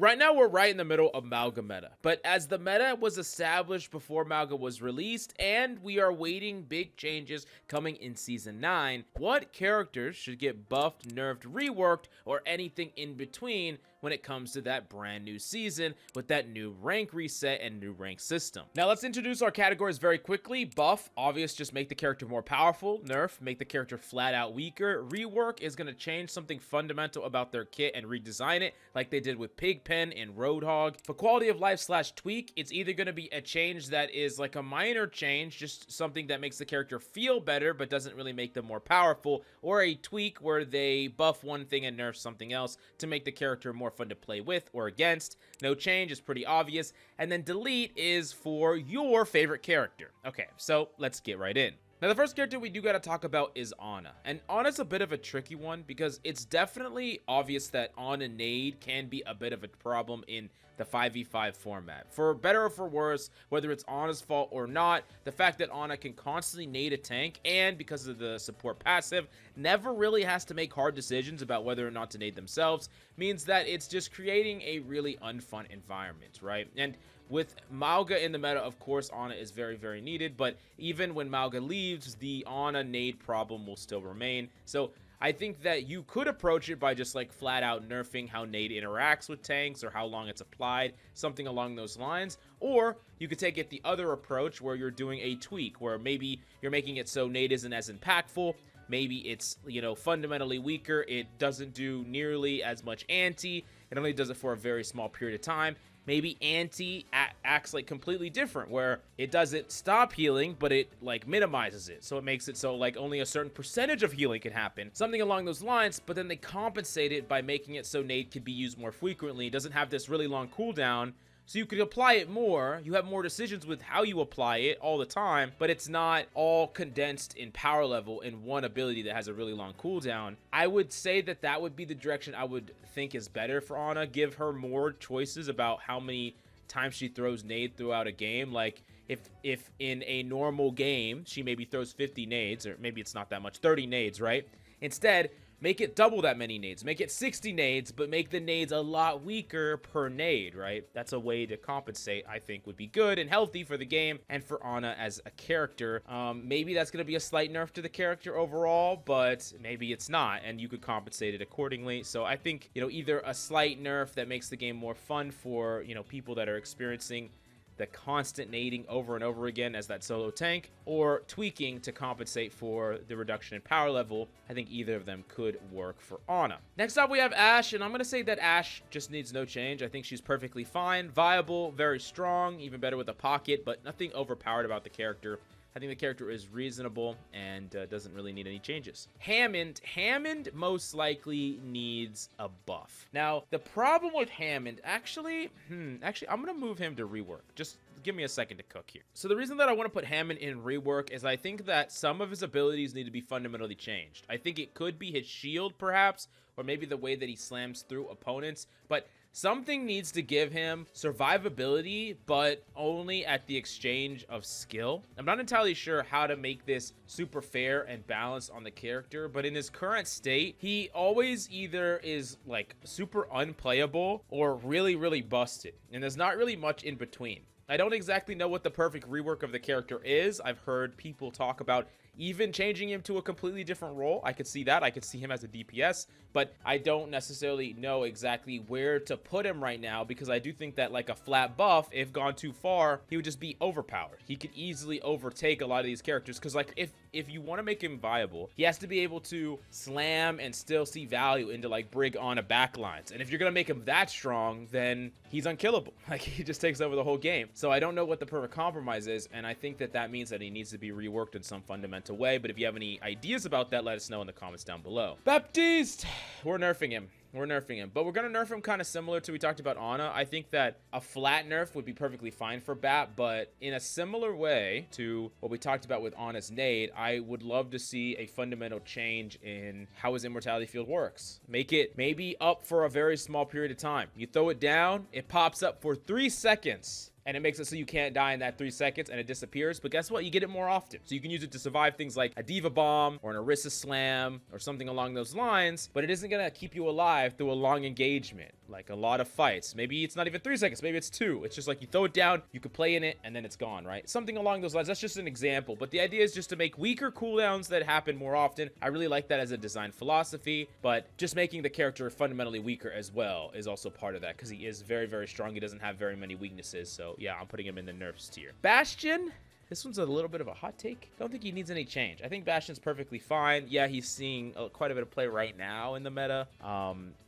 Right now, we're right in the middle of Mauga meta, but as the meta was established before Mauga was released, and we are waiting big changes coming in Season 9, what characters should get buffed, nerfed, reworked, or anything in between when it comes to that brand new season with that new rank reset and new rank system. Now, let's introduce our categories very quickly. Buff, obvious, just make the character more powerful. Nerf, make the character flat out weaker. Rework is going to change something fundamental about their kit and redesign it like they did with Pigpen and Roadhog. For quality of life / tweak, it's either going to be a change that is like a minor change, just something that makes the character feel better but doesn't really make them more powerful, or a tweak where they buff one thing and nerf something else to make the character more fun to play with or against. No change is pretty obvious. And then delete is for your favorite character. Okay, so let's get right in. Now, the first character we do got to talk about is Ana. And Ana's a bit of a tricky one because it's definitely obvious that Ana nade can be a bit of a problem in the 5v5 format. For better or for worse, whether it's Ana's fault or not, the fact that Ana can constantly nade a tank and because of the support passive, never really has to make hard decisions about whether or not to nade themselves, means that it's just creating a really unfun environment, right? And with Mauga in the meta, of course, Ana is very, very needed, but even when Mauga leaves, the Ana nade problem will still remain. So I think that you could approach it by just like flat out nerfing how nade interacts with tanks or how long it's applied, something along those lines. Or you could take it the other approach where you're doing a tweak where maybe you're making it so nade isn't as impactful. Maybe it's, you know, fundamentally weaker. It doesn't do nearly as much anti. It only does it for a very small period of time. Maybe anti acts like completely different, where it doesn't stop healing, but it like minimizes it. So it makes it so like only a certain percentage of healing can happen. Something along those lines, but then they compensate it by making it so nade can be used more frequently. It doesn't have this really long cooldown. So you could apply it more. You have more decisions with how you apply it all the time, but it's not all condensed in power level in one ability that has a really long cooldown. I would say that that would be the direction I would think is better for Ana. Give her more choices about how many times she throws nade throughout a game. Like if in a normal game, she maybe throws 50 nades, or maybe it's not that much, 30 nades, right? Instead, make it double that many nades. Make it 60 nades, but make the nades a lot weaker per nade, right? That's a way to compensate, I think, would be good and healthy for the game and for Ana as a character. Maybe that's going to be a slight nerf to the character overall, but maybe it's not, and you could compensate it accordingly. So I think, you know, either a slight nerf that makes the game more fun for, you know, people that are experiencing the constant nading over and over again as that solo tank, or tweaking to compensate for the reduction in power level. I think either of them could work for Ana. Next up, we have Ashe, and I'm going to say that Ashe just needs no change. I think she's perfectly fine, viable, very strong, even better with a pocket, but nothing overpowered about the character. I think the character is reasonable and doesn't really need any changes. Hammond most likely needs a buff. Now, the problem with Hammond, actually, I'm going to move him to rework. Just give me a second to cook here. So the reason that I want to put Hammond in rework is I think that some of his abilities need to be fundamentally changed. I think it could be his shield, perhaps, or maybe the way that he slams through opponents, but something needs to give him survivability, but only at the exchange of skill. I'm not entirely sure how to make this super fair and balanced on the character, but in his current state, he always either is like super unplayable or really, really busted. And there's not really much in between. I don't exactly know what the perfect rework of the character is. I've heard people talk about even changing him to a completely different role. I could see that. I could see him as a DPS, but I don't necessarily know exactly where to put him right now, because I do think that like a flat buff, if gone too far, he would just be overpowered. He could easily overtake a lot of these characters, because like if you want to make him viable, he has to be able to slam and still see value into like Brig on a backlines. And if you're going to make him that strong, then he's unkillable. Like he just takes over the whole game. So I don't know what the perfect compromise is, and I think that that means that he needs to be reworked in some fundamental way. But if you have any ideas about that, let us know in the comments down below. Baptise, we're nerfing him. But we're going to nerf him kind of similar to we talked about Ana. I think that a flat nerf would be perfectly fine for Bap, but in a similar way to what we talked about with Ana's nade, I would love to see a fundamental change in how his immortality field works. Make it maybe up for a very small period of time. You throw it down, it pops up for 3 seconds. and it makes it so you can't die in that 3 seconds and it disappears. But guess what? You get it more often. So you can use it to survive things like a Diva bomb or an Orisa slam or something along those lines, but it isn't gonna keep you alive through a long engagement, like a lot of fights. Maybe it's not even 3 seconds, maybe it's 2. It's just like you throw it down, you could play in it, and then it's gone, right? Something along those lines. That's just an example, but the idea is just to make weaker cooldowns that happen more often. I really like that as a design philosophy, but just making the character fundamentally weaker as well is also part of that, because he is very, very strong. He doesn't have very many weaknesses, so yeah, I'm putting him in the nerfs tier. Bastion, this one's a little bit of a hot take. Don't think he needs any change. I think Bastion's perfectly fine. Yeah, he's seeing quite a bit of play right now in the meta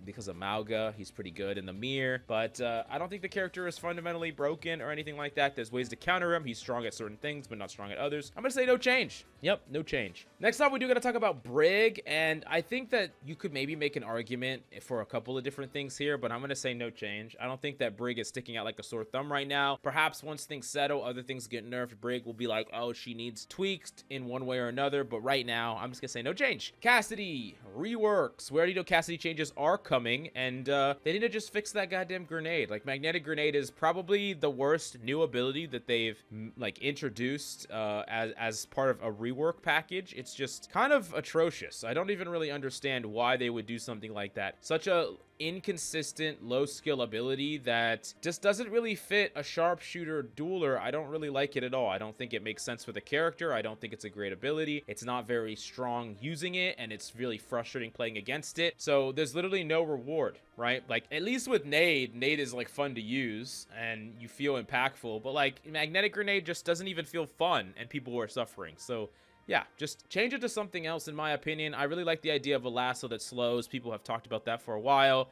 because of Mauga. He's pretty good in the mirror, but I don't think the character is fundamentally broken or anything like that. There's ways to counter him. He's strong at certain things, but not strong at others. I'm gonna say no change. Yep, no change. Next up, we do gotta talk about Brig, and I think that you could maybe make an argument for a couple of different things here, but I'm gonna say no change. I don't think that Brig is sticking out like a sore thumb right now. Perhaps once things settle, other things get nerfed, Brig will be like, oh, she needs tweaked in one way or another, but right now I'm just gonna say no change. Cassidy, reworks. We already know Cassidy changes are coming, and they need to just fix that goddamn grenade. Like, magnetic grenade is probably the worst new ability that they've like introduced as part of a rework package. It's just kind of atrocious. I don't even really understand why they would do something like that. Such a inconsistent low skill ability that just doesn't really fit a sharpshooter dueler. I don't really like it at all. I don't think it makes sense for the character. I don't think it's a great ability. It's not very strong using it, and it's really frustrating playing against it. So there's literally no reward, right? Like, at least with nade is like fun to use and you feel impactful, but like magnetic grenade just doesn't even feel fun and people are suffering. So yeah, just change it to something else, in my opinion. I really like the idea of a lasso that slows. People have talked about that for a while.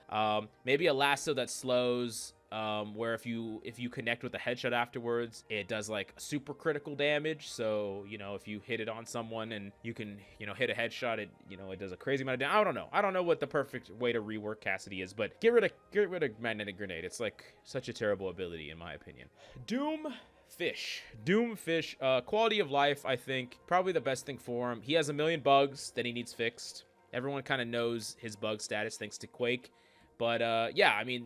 Maybe a lasso that slows, where if you connect with a headshot afterwards, it does like super critical damage. So, you know, if you hit it on someone and you can, you know, hit a headshot, it does a crazy amount of damage. I don't know what the perfect way to rework Cassidy is, but get rid of magnetic grenade. It's like such a terrible ability, in my opinion. Doomfist, quality of life, I think probably the best thing for him. He has a million bugs that he needs fixed. Everyone kind of knows his bug status thanks to Quake. But yeah, I mean,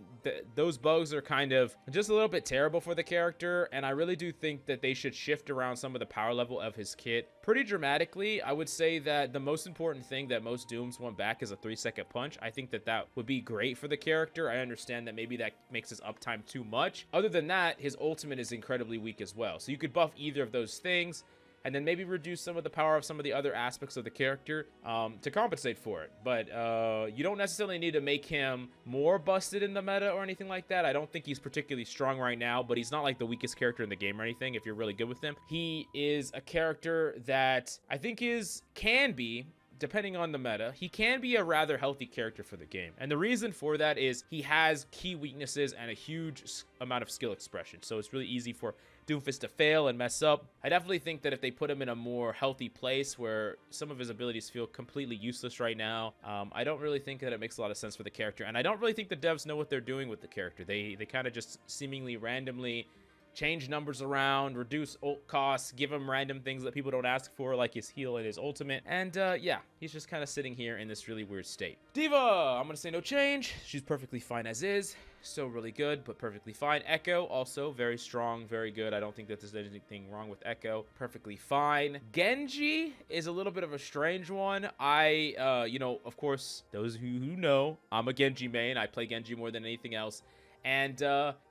those bugs are kind of just a little bit terrible for the character, and I really do think that they should shift around some of the power level of his kit pretty dramatically. I would say that the most important thing that most Dooms want back is a 3-second punch. I think that that would be great for the character. I understand that maybe that makes his uptime too much. Other than that, his ultimate is incredibly weak as well. So you could buff either of those things, and then maybe reduce some of the power of some of the other aspects of the character to compensate for it. But you don't necessarily need to make him more busted in the meta or anything like that. I don't think he's particularly strong right now, but he's not like the weakest character in the game or anything if you're really good with him. He is a character that I think can be, depending on the meta, he can be a rather healthy character for the game. And the reason for that is he has key weaknesses and a huge amount of skill expression. So it's really easy for Doomfist to fail and mess up. I definitely think that if they put him in a more healthy place where some of his abilities feel completely useless right now, I don't really think that it makes a lot of sense for the character. And I don't really think the devs know what they're doing with the character. They kind of just seemingly randomly change numbers around, reduce ult costs, give him random things that people don't ask for, like his heal and his ultimate. And yeah, he's just kind of sitting here in this really weird state. Diva, I'm gonna say no change. She's perfectly fine as is. So really good, but perfectly fine. Echo, also very strong, very good. I don't think that there's anything wrong with Echo. Perfectly fine. Genji is a little bit of a strange one. You know, of course, those who know, I'm a Genji main. I play Genji more than anything else. And,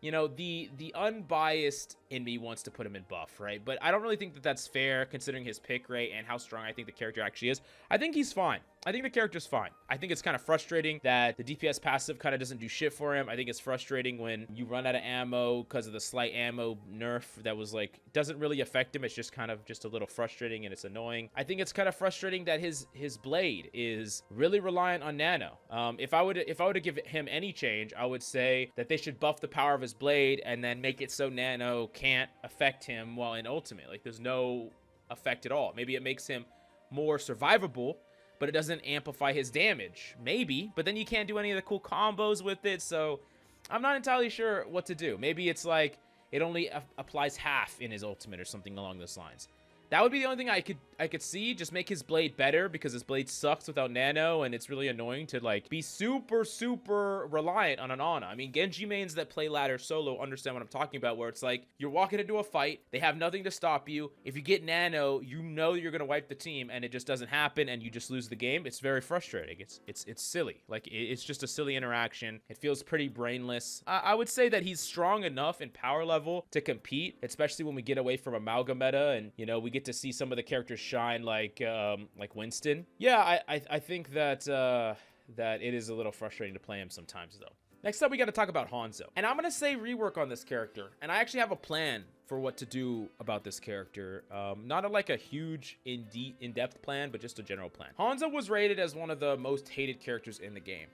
you know, the unbiased in me wants to put him in buff, right? But I don't really think that that's fair considering his pick rate and how strong I think the character actually is. I think he's fine. I think the character's fine. I think it's kind of frustrating that the DPS passive kind of doesn't do shit for him. I think it's frustrating when you run out of ammo because of the slight ammo nerf that was like, doesn't really affect him. It's just kind of just a little frustrating and it's annoying. I think it's kind of frustrating that his blade is really reliant on nano. If I were to give him any change, I would say that they should buff the power of his blade and then make it so nano can't affect him while in ultimate. Like, there's no effect at all. Maybe it makes him more survivable, but it doesn't amplify his damage. Maybe, but then you can't do any of the cool combos with it, so I'm not entirely sure what to do. Maybe it's like it only applies half in his ultimate or something along those lines. That would be the only thing I could see. Just make his blade better, because his blade sucks without nano, and it's really annoying to like be super reliant on an Ana. I mean, Genji mains that play ladder solo understand what I'm talking about, where it's like you're walking into a fight, they have nothing to stop you. If you get nano, you know you're gonna wipe the team, and it just doesn't happen, and you just lose the game. It's very frustrating. It's silly. Like, it's just a silly interaction. It feels pretty brainless. I would say that he's strong enough in power level to compete, especially when we get away from a Mauga meta, and you know, we get to see some of the characters shine, like Winston. Yeah, I think that that it is a little frustrating to play him sometimes, though. Next up, we got to talk about Hanzo, and I'm gonna say rework on this character, and I actually have a plan for what to do about this character. Not like a huge in-depth plan, but just a general plan. Hanzo was rated as one of the most hated characters in the game.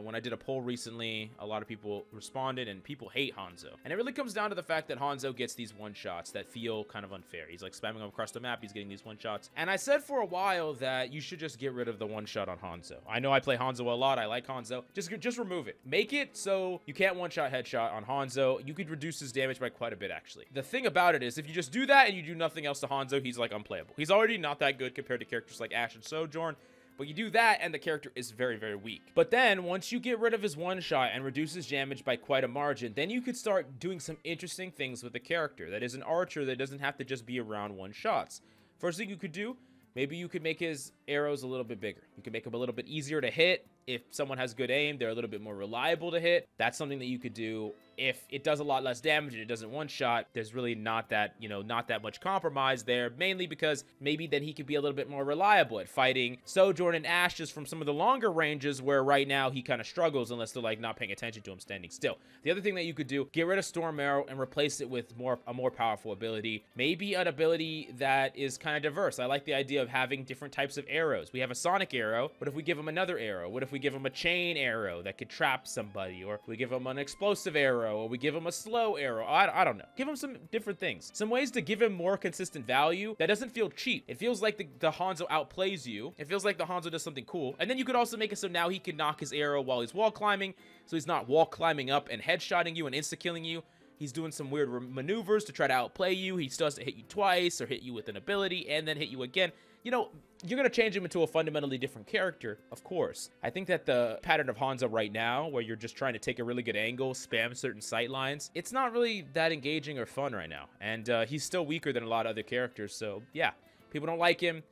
When I did a poll recently, a lot of people responded, and people hate Hanzo. And it really comes down to the fact that Hanzo gets these one-shots that feel kind of unfair. He's like spamming them across the map, he's getting these one-shots. And I said for a while that you should just get rid of the one-shot on Hanzo. I know I play Hanzo a lot, I like Hanzo. Just remove it. Make it so you can't one-shot headshot on Hanzo. You could reduce his damage by quite a bit, actually. The thing about it is, if you just do that and you do nothing else to Hanzo, he's like unplayable. He's already not that good compared to characters like Ashe and Sojourn. But you do that, and the character is very weak. But then, once you get rid of his one-shot and reduce his damage by quite a margin, then you could start doing some interesting things with the character. That is an archer that doesn't have to just be around one-shots. First thing you could do, maybe you could make his arrows a little bit bigger. You can make them a little bit easier to hit. If someone has good aim, they're a little bit more reliable to hit. That's something that you could do. If it does a lot less damage and it doesn't one-shot, there's really not that, you know, not that much compromise there, mainly because maybe then he could be a little bit more reliable at fighting Sojourn and Ashe just from some of the longer ranges, where right now he kind of struggles unless they're like not paying attention to him standing still. The other thing that you could do, get rid of Storm Arrow and replace it with a more powerful ability. Maybe an ability that is kind of diverse. I like the idea of having different types of arrows. We have a sonic arrow, but if we give him another arrow, what if we give him a chain arrow that could trap somebody, or we give him an explosive arrow, or we give him a slow arrow? I don't know. Give him some different things. Some ways to give him more consistent value that doesn't feel cheap. It feels like the Hanzo outplays you. It feels like the Hanzo does something cool. And then you could also make it so now he can knock his arrow while he's wall climbing, so he's not wall climbing up and headshotting you and insta-killing you. He's doing some weird maneuvers to try to outplay you. He still has to hit you twice or hit you with an ability and then hit you again. You know, you're going to change him into a fundamentally different character, of course. I think that the pattern of Hanzo right now, where you're just trying to take a really good angle, spam certain sight lines, it's not really that engaging or fun right now. And he's still weaker than a lot of other characters, so yeah, people don't like him.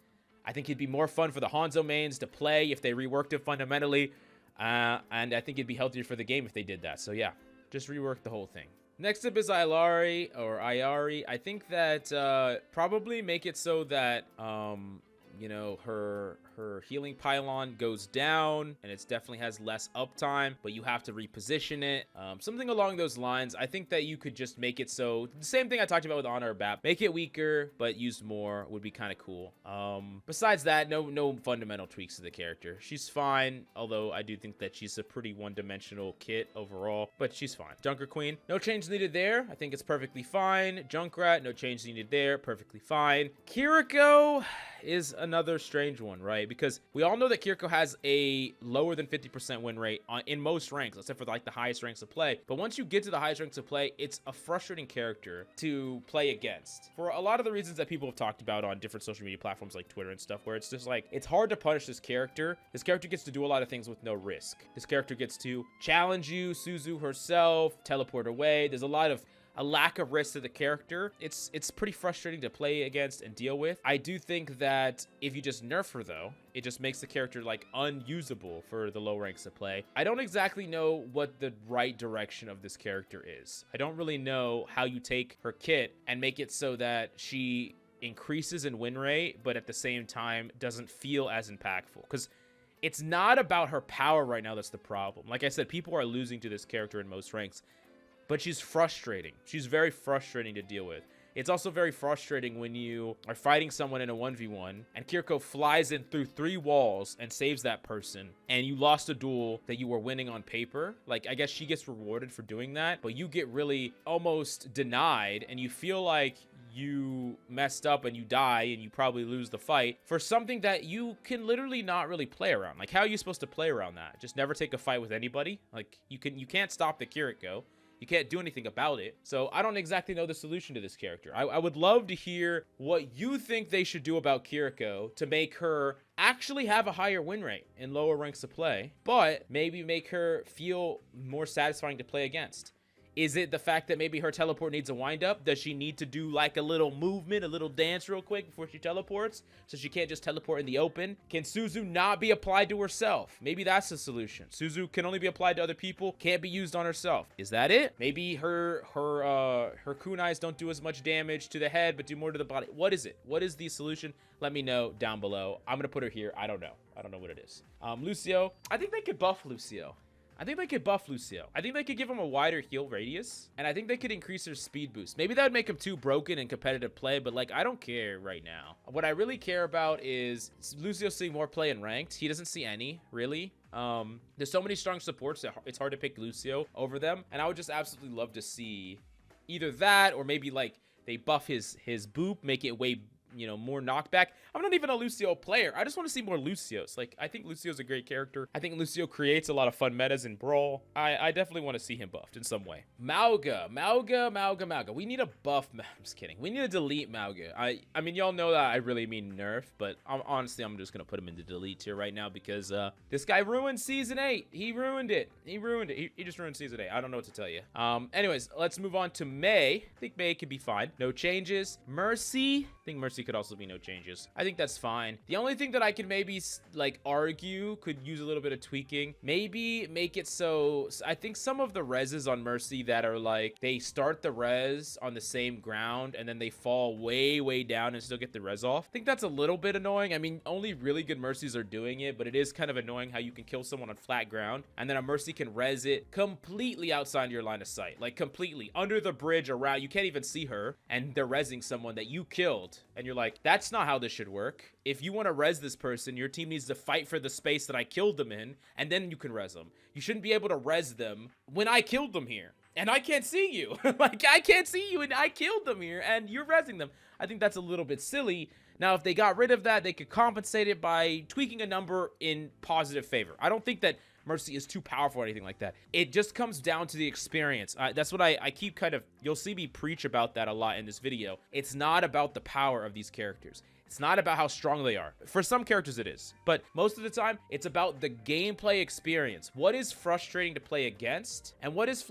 I think he'd be more fun for the Hanzo mains to play if they reworked it fundamentally. And I think it'd be healthier for the game if they did that. So yeah, just rework the whole thing. Next up is Ayari. I think that probably make it so that you know, her healing pylon goes down, and it definitely has less uptime, but you have to reposition it. Something along those lines. I think that you could just make it so, the same thing I talked about with Ana or Bap, make it weaker but used more would be kind of cool. Besides that, no fundamental tweaks to the character. She's fine, although I do think that she's a pretty one-dimensional kit overall, but she's fine. Junker Queen, no change needed there. I think it's perfectly fine. Junkrat, no change needed there. Perfectly fine. Kiriko is another strange one, right? Because we all know that Kiriko has a lower than 50% win rate in most ranks, except for like the highest ranks of play. But once you get to the highest ranks of play, it's a frustrating character to play against for a lot of the reasons that people have talked about on different social media platforms like Twitter and stuff, where it's just like, it's hard to punish this character. This character gets to do a lot of things with no risk. This character gets to challenge you, Suzu herself, teleport away. There's a lack of risk to the character. It's pretty frustrating to play against and deal with. I do think that if you just nerf her, though, it just makes the character like unusable for the low ranks of play. I don't exactly know what the right direction of this character is. I don't really know how you take her kit and make it so that she increases in win rate, but at the same time doesn't feel as impactful, because it's not about her power right now that's the problem. Like I said, people are losing to this character in most ranks, but she's frustrating. She's very frustrating to deal with. It's also very frustrating when you are fighting someone in a 1v1 and Kiriko flies in through 3 walls and saves that person, and you lost a duel that you were winning on paper. Like, I guess she gets rewarded for doing that, but you get really almost denied, and you feel like you messed up and you die and you probably lose the fight for something that you can literally not really play around. Like, how are you supposed to play around that? Just never take a fight with anybody? Like, you can't stop the Kiriko. You can't do anything about it. So I don't exactly know the solution to this character. I would love to hear what you think they should do about Kiriko to make her actually have a higher win rate in lower ranks of play, but maybe make her feel more satisfying to play against. Is it the fact that maybe her teleport needs a wind up? Does she need to do like a little movement, a little dance real quick before she teleports? So she can't just teleport in the open? Can Suzu not be applied to herself? Maybe that's the solution. Suzu can only be applied to other people, can't be used on herself. Is that it? Maybe her kunais don't do as much damage to the head, but do more to the body. What is it? What is the solution? Let me know down below. I'm gonna put her here. I don't know. I don't know what it is. Lucio. I think they could buff Lucio. I think they could give him a wider heal radius, and I think they could increase their speed boost. Maybe that would make him too broken in competitive play, but like, I don't care right now. What I really care about is Lucio seeing more play in ranked. He doesn't see any, really. There's so many strong supports that it's hard to pick Lucio over them, and I would just absolutely love to see either that, or maybe like they buff his boop, make it way, you know, more knockback. I'm not even a Lucio player. I just want to see more Lucios. Like, I think Lucio's a great character. I think Lucio creates a lot of fun metas in Brawl. I definitely want to see him buffed in some way. Mauga. We need a buff. I'm just kidding. We need to delete Mauga. I mean, y'all know that I really mean nerf, but honestly, I'm just going to put him into delete tier right now because this guy ruined Season 8. He ruined it. He just ruined Season 8. I don't know what to tell you. Anyways, let's move on to Mei. I think Mei could be fine. No changes. Mercy. I think Mercy could also be no changes. I think that's fine. The only thing that I could maybe like argue could use a little bit of tweaking. Maybe make it so I think some of the reses on Mercy that are like they start the res on the same ground and then they fall way down and still get the res off. I think that's a little bit annoying. I mean, only really good Mercies are doing it, but it is kind of annoying how you can kill someone on flat ground and then a Mercy can res it completely outside your line of sight, like completely under the bridge around. You can't even see her and they're resing someone that you killed. And you're like, that's not how this should work. If you want to res this person, your team needs to fight for the space that I killed them in, and then you can res them. You shouldn't be able to res them when I killed them here. And I can't see you. Like, I can't see you, and I killed them here, and you're resing them. I think that's a little bit silly. Now, if they got rid of that, they could compensate it by tweaking a number in positive favor. I don't think that Mercy is too powerful or anything like that. It just comes down to the experience. That's what I keep kind of, you'll see me preach about that a lot in this video. It's not about the power of these characters. It's not about how strong they are. For some characters it is, but most of the time it's about the gameplay experience. What is frustrating to play against and what is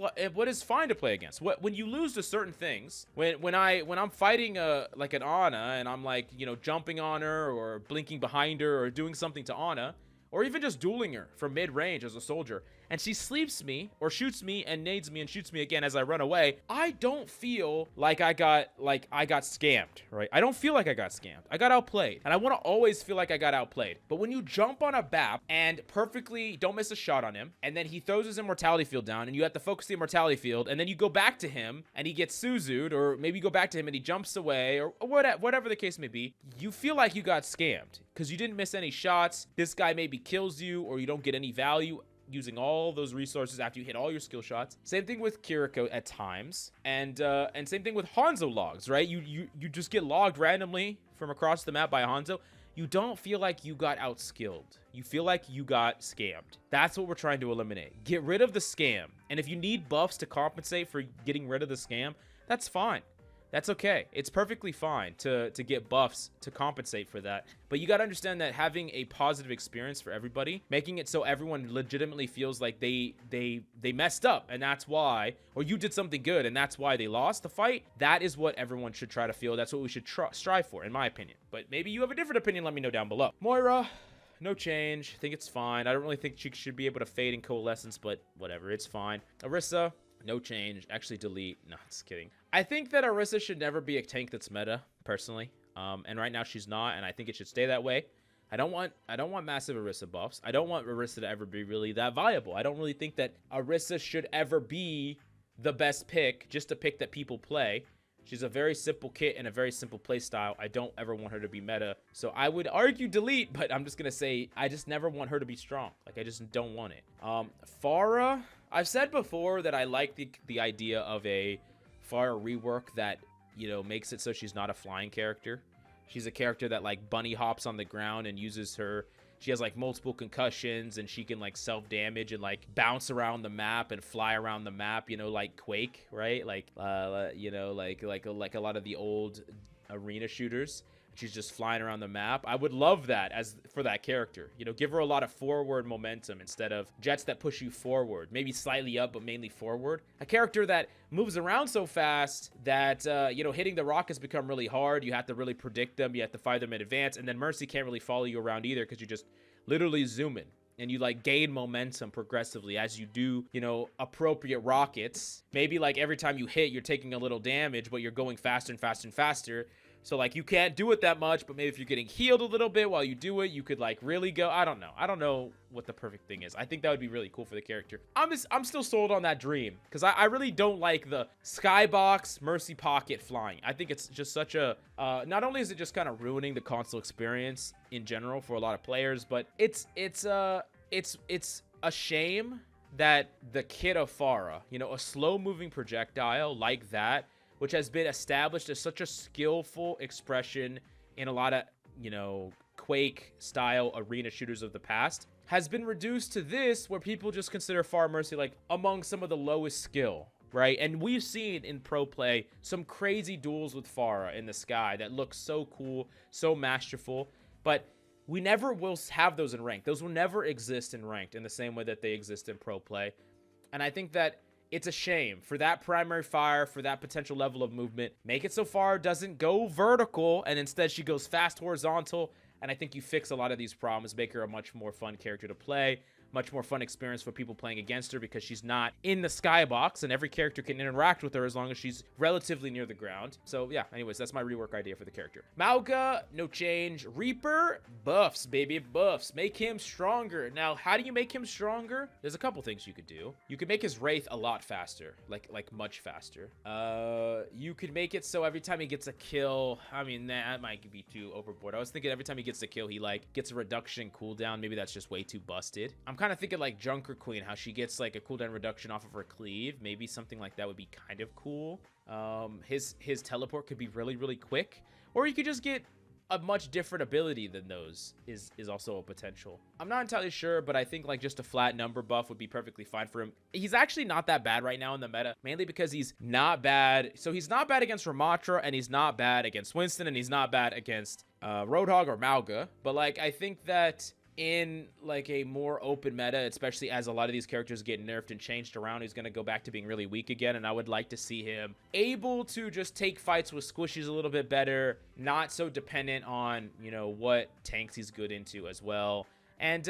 fine to play against. When you lose to certain things, when I'm fighting like an Ana and I'm like, you know, jumping on her or blinking behind her or doing something to Ana, or even just dueling her from mid-range as a soldier, and she sleeps me or shoots me and nades me and shoots me again as I run away, I don't feel like I got scammed, right? I don't feel like I got scammed. I got outplayed, and I want to always feel like I got outplayed. But when you jump on a Bap and perfectly don't miss a shot on him, and then he throws his immortality field down, and you have to focus the immortality field, and then you go back to him, and he gets Suzu'd, or maybe you go back to him and he jumps away, or whatever the case may be, you feel like you got scammed because you didn't miss any shots. This guy maybe kills you, or you don't get any value using all those resources after you hit all your skill shots. Same thing with Kiriko at times, and same thing with Hanzo logs, right? You just get logged randomly from across the map by Hanzo. You don't feel like you got outskilled. You feel like you got scammed. That's what we're trying to eliminate. Get rid of the scam. And if you need buffs to compensate for getting rid of the scam, that's fine. That's okay. It's perfectly fine to get buffs to compensate for that. But you got to understand that having a positive experience for everybody, making it so everyone legitimately feels like they messed up and that's why, or you did something good and that's why they lost the fight, that is what everyone should try to feel. That's what we should strive for, in my opinion. But maybe you have a different opinion. Let me know down below. Moira, no change. I think it's fine. I don't really think she should be able to fade in coalescence, but whatever, it's fine. Orisa, no change. Actually, delete. No, just kidding. I think that Orisa should never be a tank that's meta, personally. And right now she's not, and I think it should stay that way. I don't want massive Orisa buffs. I don't want Orisa to ever be really that viable. I don't really think that Orisa should ever be the best pick, just a pick that people play. She's a very simple kit and a very simple play style. I don't ever want her to be meta. So I would argue delete, but I'm just going to say I just never want her to be strong. Like, I just don't want it. Pharah, I've said before that I like the idea of a Pharah rework that, you know, makes it so she's not a flying character. She's a character that like bunny hops on the ground and uses her she has like multiple concussions and she can like self-damage and like bounce around the map and fly around the map, you know, like Quake, right? Like you know, like a lot of the old arena shooters. She's just flying around the map. I would love that as for that character. You know, give her a lot of forward momentum instead of jets that push you forward. Maybe slightly up, but mainly forward. A character that moves around so fast that, you know, hitting the rockets become really hard. You have to really predict them. You have to fire them in advance. And then Mercy can't really follow you around either because you just literally zoom in. And you like gain momentum progressively as you do, you know, appropriate rockets. Maybe like every time you hit, you're taking a little damage, but you're going faster and faster and faster. So like you can't do it that much, but maybe if you're getting healed a little bit while you do it, you could like really go. I don't know what the perfect thing is. I think that would be really cool for the character. I'm still sold on that dream because I really don't like the skybox Mercy pocket flying. I think it's just such a not only is it just kind of ruining the console experience in general for a lot of players, but it's a shame that the kit of Pharah, you know, a slow moving projectile like that, which has been established as such a skillful expression in a lot of, you know, Quake-style arena shooters of the past, has been reduced to this, where people just consider Pharah Mercy, like, among some of the lowest skill, right? And we've seen in pro play some crazy duels with Pharah in the sky that look so cool, so masterful, but we never will have those in ranked. Those will never exist in ranked in the same way that they exist in pro play. And I think that it's a shame for that primary fire, for that potential level of movement. Make it so Pharah doesn't go vertical, and instead she goes fast horizontal. And I think you fix a lot of these problems, make her a much more fun character to play, much more fun experience for people playing against her because she's not in the skybox and every character can interact with her as long as she's relatively near the ground. So yeah, anyways, that's my rework idea for the character. Mauga, no change. Reaper, buffs, baby, buffs. Make him stronger. Now, how do you make him stronger? There's a couple things you could do. You could make his Wraith a lot faster, like much faster. You could make it so every time he gets a kill, I mean, that might be too overboard. I was thinking every time he gets a kill, he like gets a reduction in cooldown. Maybe that's just way too busted. I'm kind of thinking like Junker Queen, how she gets like a cooldown reduction off of her cleave. Maybe something like that would be kind of cool. His teleport could be really, really quick, or you could just get a much different ability than those is also a potential. I'm not entirely sure, but I think like just a flat number buff would be perfectly fine for him. He's actually not that bad right now in the meta, mainly because he's not bad. So he's not bad against Ramatra, and he's not bad against Winston, and he's not bad against Roadhog or Mauga. But like, I think that in like a more open meta, especially as a lot of these characters get nerfed and changed around, he's going to go back to being really weak again. And I would like to see him able to just take fights with squishies a little bit better, not so dependent on, you know, what tanks he's good into as well. And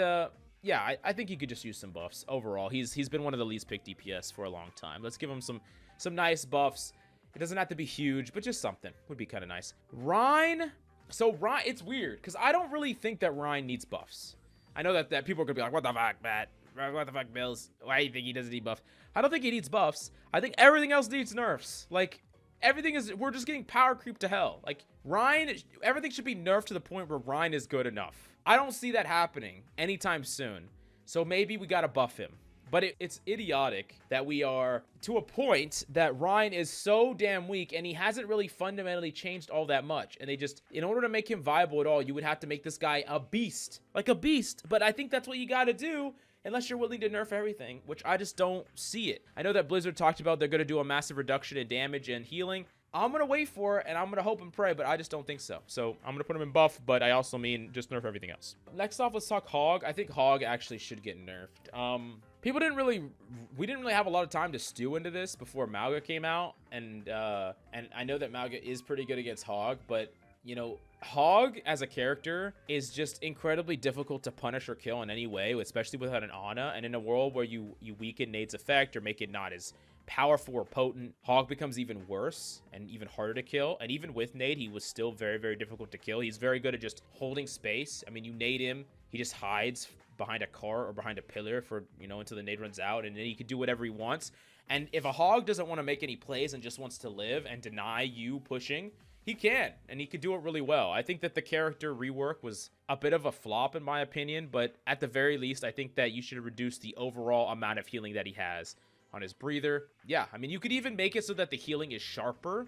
yeah, I think he could just use some buffs overall. He's been one of the least picked DPS for a long time. Let's give him some nice buffs. It doesn't have to be huge, but just something would be kind of nice. Rein. So Rein, it's weird because I don't really think that Rein needs buffs. I know that people are gonna be like, what the fuck, Matt? What the fuck, Bills? Why do you think he doesn't need buffs? I don't think he needs buffs. I think everything else needs nerfs. Like, everything is, we're just getting power creep to hell. Like, Rein, everything should be nerfed to the point where Rein is good enough. I don't see that happening anytime soon. So maybe we gotta buff him. But it's idiotic that we are to a point that Rein is so damn weak and he hasn't really fundamentally changed all that much. And they just, in order to make him viable at all, you would have to make this guy a beast. Like a beast. But I think that's what you gotta do unless you're willing to nerf everything, which I just don't see it. I know that Blizzard talked about they're gonna do a massive reduction in damage and healing. I'm gonna wait for it and I'm gonna hope and pray, but I just don't think so. So I'm gonna put him in buff, but I also mean just nerf everything else. Next off, let's talk Hog. I think Hog actually should get nerfed. We didn't really have a lot of time to stew into this before Mauga came out, and I know that Mauga is pretty good against Hog, but you know, Hog as a character is just incredibly difficult to punish or kill in any way, especially without an Ana. And in a world where you weaken Nade's effect or make it not as powerful or potent, Hog becomes even worse and even harder to kill. And even with Nade, he was still very, very difficult to kill. He's very good at just holding space. I mean, you nade him, he just hides behind a car or behind a pillar for, you know, until the nade runs out, and then he can do whatever he wants. And if a Hog doesn't want to make any plays and just wants to live and deny you pushing, he can, and he could do it really well. I think that the character rework was a bit of a flop in my opinion, but at the very least, I think that you should reduce the overall amount of healing that he has on his breather. Yeah, I mean, you could even make it so that the healing is sharper,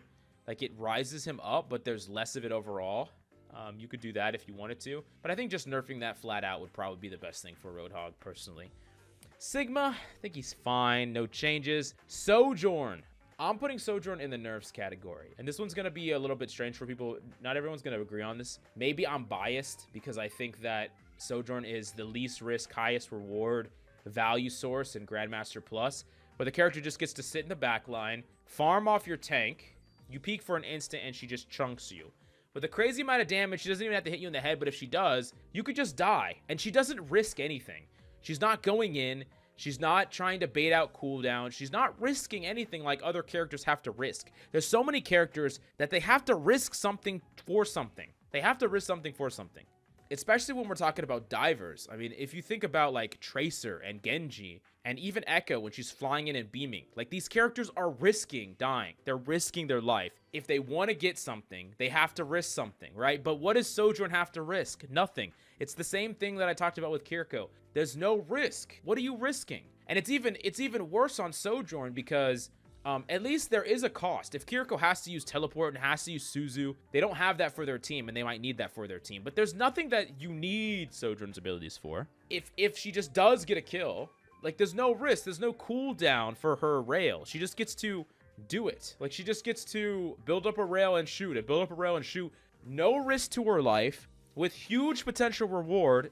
like it rises him up, but there's less of it overall. You could do that if you wanted to, but I think just nerfing that flat out would probably be the best thing for Roadhog, personally. Sigma, I think he's fine. No changes. Sojourn. I'm putting Sojourn in the nerfs category, and this one's going to be a little bit strange for people. Not everyone's going to agree on this. Maybe I'm biased because I think that Sojourn is the least risk, highest reward value source in Grandmaster Plus, where the character just gets to sit in the back line, farm off your tank, you peek for an instant, and she just chunks you. With a crazy amount of damage, she doesn't even have to hit you in the head, but if she does, you could just die, and she doesn't risk anything. She's not going in. She's not trying to bait out cooldown. She's not risking anything like other characters have to risk. There's so many characters that they have to risk something for something. They have to risk something for something. Especially when we're talking about divers. I mean, if you think about like Tracer and Genji and even Echo when she's flying in and beaming, like these characters are risking dying. They're risking their life. If they want to get something, they have to risk something, right? But what does Sojourn have to risk? Nothing. It's the same thing that I talked about with Kiriko. There's no risk. What are you risking? And it's even worse on Sojourn because at least there is a cost. If Kiriko has to use teleport and has to use Suzu, they don't have that for their team, and they might need that for their team. But there's nothing that you need Sojourn's abilities for. If she just does get a kill, like there's no risk, there's no cooldown for her rail. She just gets to do it. Like she just gets to build up a rail and shoot it, build up a rail and shoot. No risk to her life with huge potential reward.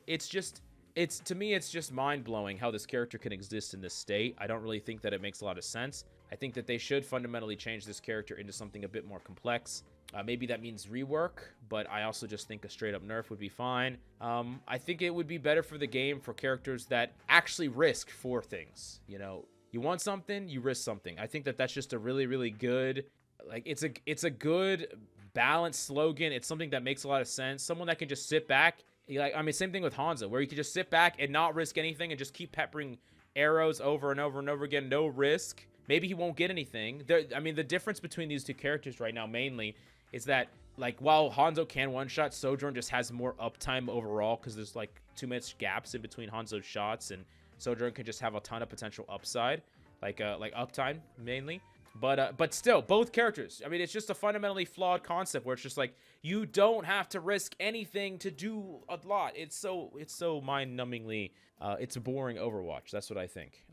To me, it's just mind-blowing how this character can exist in this state. I don't really think that it makes a lot of sense. I think that they should fundamentally change this character into something a bit more complex. Maybe that means rework, but I also just think a straight-up nerf would be fine. I think it would be better for the game for characters that actually risk for things. You know, you want something, you risk something. I think that that's just a really, really good, like, it's a good balanced slogan. It's something that makes a lot of sense. Someone that can just sit back. Like, I mean, same thing with Hanzo, where you can just sit back and not risk anything and just keep peppering arrows over and over and over again. No risk. Maybe he won't get anything. I mean, the difference between these two characters right now mainly is that, like, while Hanzo can one-shot, Sojourn just has more uptime overall because there's, like, too much gaps in between Hanzo's shots, and Sojourn can just have a ton of potential upside, like uptime mainly. But still, both characters, I mean, it's just a fundamentally flawed concept where it's just like, you don't have to risk anything to do a lot. It's so mind-numbingly, it's a boring Overwatch. That's what I think.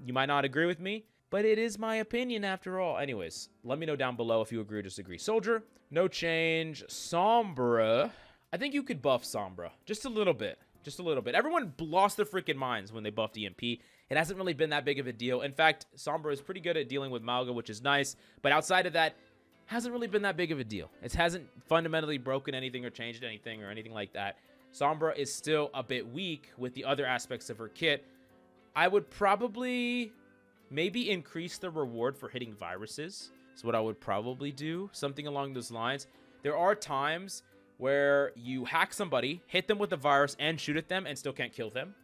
You might not agree with me, but it is my opinion after all. Anyways, let me know down below if you agree or disagree. Soldier, no change. Sombra, I think you could buff Sombra just a little bit. Just a little bit. Everyone lost their freaking minds when they buffed EMP. It hasn't really been that big of a deal. In fact, Sombra is pretty good at dealing with Mauga, which is nice. But outside of that, hasn't really been that big of a deal. It hasn't fundamentally broken anything or changed anything or anything like that. Sombra is still a bit weak with the other aspects of her kit. I would probably maybe increase the reward for hitting viruses. That's what I would probably do. Something along those lines. There are times where you hack somebody, hit them with a virus, and shoot at them and still can't kill them.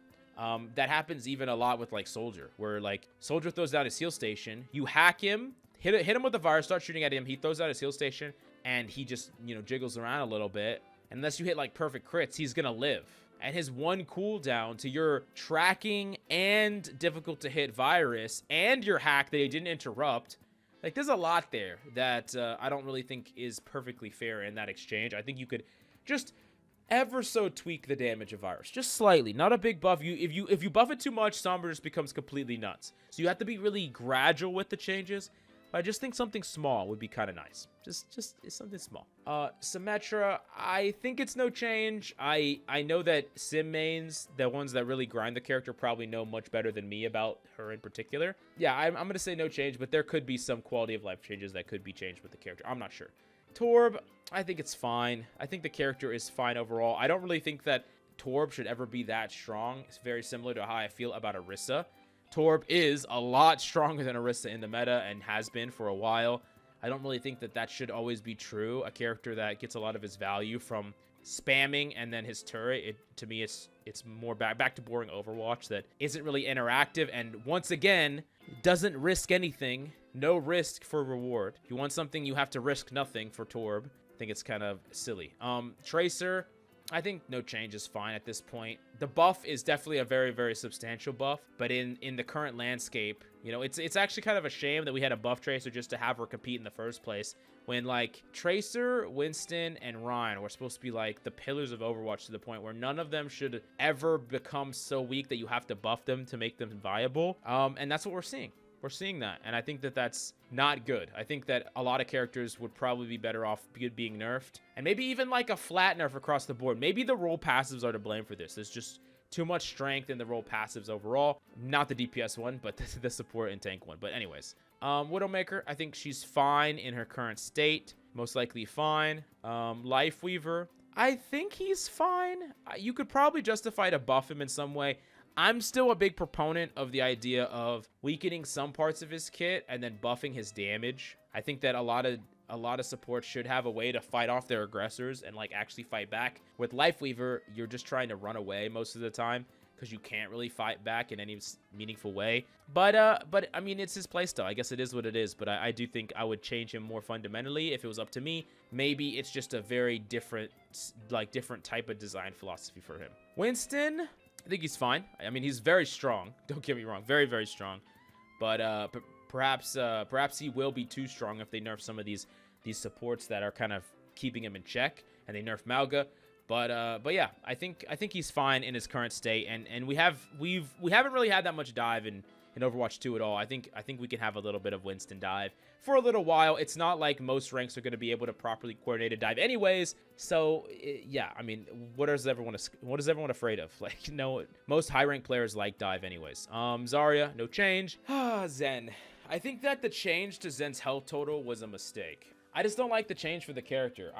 That happens even a lot with, like, Soldier, where, like, Soldier throws out his heal station, you hack him, hit him with a virus, start shooting at him, he throws out his heal station, and he just, you know, jiggles around a little bit. And unless you hit, like, perfect crits, he's gonna live. And his one cooldown to your tracking and difficult to hit virus and your hack that he didn't interrupt, like, there's a lot there that I don't really think is perfectly fair in that exchange. I think you could just ever so tweak the damage of virus, just slightly, not a big buff. If you buff it too much, Sombra just becomes completely nuts. So you have to be really gradual with the changes. But I just think something small would be kind of nice. Just something small. Symmetra, I think it's no change. I know that sim mains, the ones that really grind the character, probably know much better than me about her in particular. Yeah, I'm going to say no change, but there could be some quality of life changes that could be changed with the character. I'm not sure. Torb, I think it's fine. I think the character is fine overall. I don't really think that Torb should ever be that strong. It's very similar to how I feel about Orisa. Torb is a lot stronger than Orisa in the meta and has been for a while. I don't really think that that should always be true. A character that gets a lot of his value from spamming and then his turret, to me, it's more back to boring Overwatch that isn't really interactive and, once again, doesn't risk anything. No risk for reward. If you want something, you have to risk nothing for Torb. I think it's kind of silly. Tracer, I think no change is fine at this point. The buff is definitely a very, very substantial buff, but in the current landscape, You know, it's actually kind of a shame that we had a buff Tracer just to have her compete in the first place, when like Tracer, Winston, and Ryan were supposed to be like the pillars of Overwatch, to the point where none of them should ever become so weak that you have to buff them to make them viable. And that's what we're seeing. We're seeing that, and I think that that's not good. I think that a lot of characters would probably be better off being nerfed, and maybe even like a flat nerf across the board. Maybe the role passives are to blame for this. There's just too much strength in the role passives overall. Not the DPS one, but the support and tank one. But anyways, Widowmaker, I think she's fine in her current state. Most likely fine. Lifeweaver, I think he's fine. You could probably justify to buff him in some way. I'm still a big proponent of the idea of weakening some parts of his kit and then buffing his damage. I think that a lot of supports should have a way to fight off their aggressors and like actually fight back. With Lifeweaver, you're just trying to run away most of the time because you can't really fight back in any meaningful way. But I mean, it's his playstyle. I guess it is what it is. But I do think I would change him more fundamentally if it was up to me. Maybe it's just a very different type of design philosophy for him. Winston, I think he's fine. I mean, he's very strong. Don't get me wrong, very, very strong. But perhaps he will be too strong if they nerf some of these supports that are kind of keeping him in check, and they nerf Mauga. But yeah, I think he's fine in his current state, and we haven't really had that much dive in Overwatch 2 at all. I think we can have a little bit of Winston dive for a little while. It's not like most ranks are going to be able to properly coordinate a dive anyways. So yeah, I mean, what is everyone afraid of? Like, no, most high rank players like dive anyways. Zarya, no change. Zen, I think that the change to Zen's health total was a mistake. I just don't like the change for the character.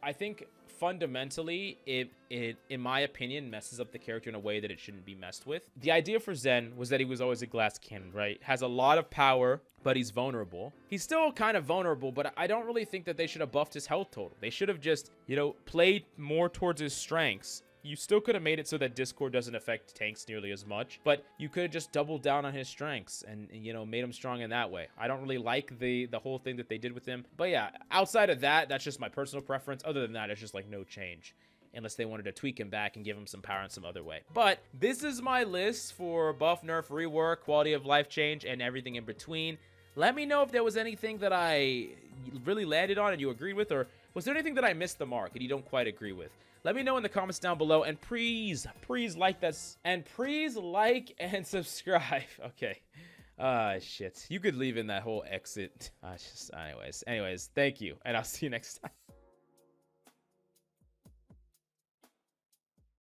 I think fundamentally it in my opinion messes up the character in a way that it shouldn't be messed with. The idea for Zen was that he was always a glass cannon, right? Has a lot of power, but he's vulnerable. He's still kind of vulnerable, but I don't really think that they should have buffed his health total. They should have just, you know, played more towards his strengths. You still could have made it so that Discord doesn't affect tanks nearly as much, but you could have just doubled down on his strengths and, you know, made him strong in that way. I don't really like the whole thing that they did with him. But yeah, outside of that, that's just my personal preference. Other than that, it's just like no change, unless they wanted to tweak him back and give him some power in some other way. But this is my list for buff, nerf, rework, quality of life change, and everything in between. Let me know if there was anything that I really landed on and you agreed with, or was there anything that I missed the mark and you don't quite agree with? Let me know in the comments down below, and please like this, and please like and subscribe. Okay. Shit. You could leave in that whole exit. Anyways, thank you, and I'll see you next time.